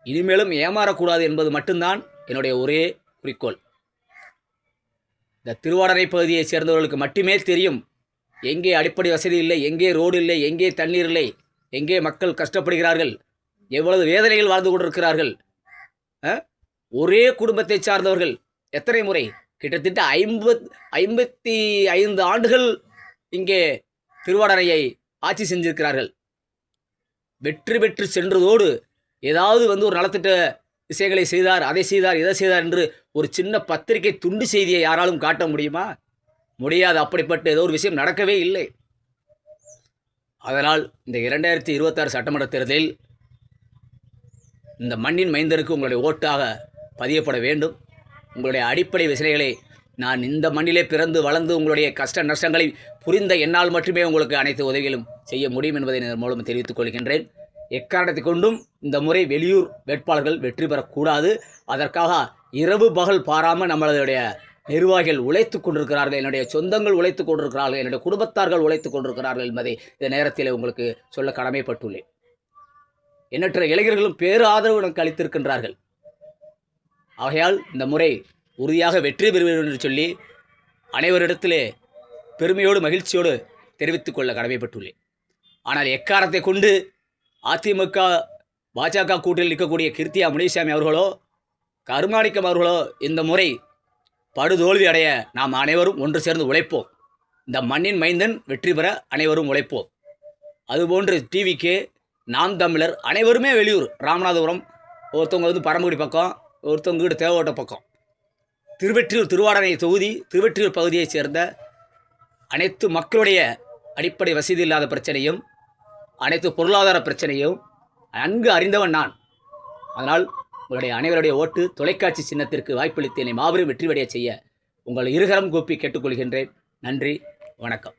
இனிமேலும் ஏமாறக்கூடாது என்பது மட்டும்தான் என்னுடைய ஒரே குறிக்கோள். இந்த திருவாடனை பகுதியைச் சேர்ந்தவர்களுக்கு மட்டுமே தெரியும், எங்கே அடிப்படை வசதி இல்லை, எங்கே ரோடு இல்லை, எங்கே தண்ணீர் இல்லை, எங்கே மக்கள் கஷ்டப்படுகிறார்கள், எவ்வளவு வேதனைகள் வாழ்ந்து கொண்டிருக்கிறார்கள். ஒரே குடும்பத்தை சார்ந்தவர்கள் எத்தனை முறை, கிட்டத்தட்ட 55 ஆண்டுகள் இங்கே திருவாடனையை ஆட்சி செஞ்சிருக்கிறார்கள். வெற்றி பெற்று சென்றதோடு ஏதாவது ஒரு நலத்திட்ட விஷயங்களை செய்தார், அதை செய்தார், இதை செய்தார் என்று ஒரு சின்ன பத்திரிகை துண்டு செய்தியை யாராலும் காட்ட முடியுமா? முடியாது. அப்படிப்பட்ட ஏதோ ஒரு விஷயம் நடக்கவே இல்லை. அதனால் இந்த 2026 சட்டமன்ற தேர்தலில் இந்த மண்ணின் மைந்தனுக்கு உங்களுடைய ஓட்டாக பதியப்பட வேண்டும். உங்களுடைய அடிப்படை விஷயங்களை, நான் இந்த மண்ணிலே பிறந்து வளர்ந்து உங்களுடைய கஷ்ட நஷ்டங்களை புரிந்த என்னால் மட்டுமே உங்களுக்கு அனைத்து உதவிகளும் செய்ய முடியும் என்பதை இதன் மூலம் தெரிவித்துக் கொள்கின்றேன். எக்காரணத்தை கொண்டும் இந்த முறை வெளியூர் வேட்பாளர்கள் வெற்றி பெறக்கூடாது. அதற்காக இரவு பகல் பாராமல் நம்மளுடைய நிர்வாகிகள் உழைத்து கொண்டிருக்கிறார்கள், என்னுடைய சொந்தங்கள் உழைத்து கொண்டிருக்கிறார்கள், என்னுடைய குடும்பத்தார்கள் உழைத்து கொண்டிருக்கிறார்கள் என்பதை இந்த நேரத்தில் உங்களுக்கு சொல்ல கடமைப்பட்டுள்ளேன். எண்ணற்ற இளைஞர்களும் பேரு ஆதரவு எனக்கு அளித்திருக்கின்றார்கள். ஆகையால் இந்த முறை உறுதியாக வெற்றி பெறுவேன் என்று சொல்லி அனைவரிடத்திலே பெருமையோடு மகிழ்ச்சியோடு தெரிவித்துக் கொள்ள கடமைப்பட்டுள்ளேன். ஆனால் எக்காரணத்தை கொண்டு அதிமுக பாஜக கூட்டணியில் இருக்கக்கூடிய கிருத்தியா முனிசாமி அவர்களோ கருமாணிக்கம் அவர்களோ இந்த முறை படுதோல்வி அடைய நாம் அனைவரும் ஒன்று சேர்ந்து உழைப்போம். இந்த மண்ணின் மைந்தன் வெற்றி பெற அனைவரும் உழைப்போம். அதுபோன்று டிவிக்கு, நாம் தமிழர் அனைவருமே வெளியூர், ராமநாதபுரம், ஒருத்தவங்க பரமக்குடி பக்கம், ஒருத்தவங்க வீடு தேவகோட்டை பக்கம், திருவெற்றியூர் திருவாடனை தொகுதி திருவெற்றியூர் பகுதியைச் சேர்ந்த அனைத்து மக்களுடைய அடிப்படை வசதி இல்லாத பிரச்சனையும் அனைத்து பொருளாதார பிரச்சனையும் நன்கு அறிந்தவன் நான். அதனால் உங்களுடைய அனைவருடைய ஓட்டு தொலைக்காட்சி சின்னத்திற்கு வாய்ப்பளித்து என்னை மாபெரும் வெற்றியடைய செய்ய உங்கள் இருகரம் கூப்பி கேட்டுக்கொள்கின்றேன். நன்றி, வணக்கம்.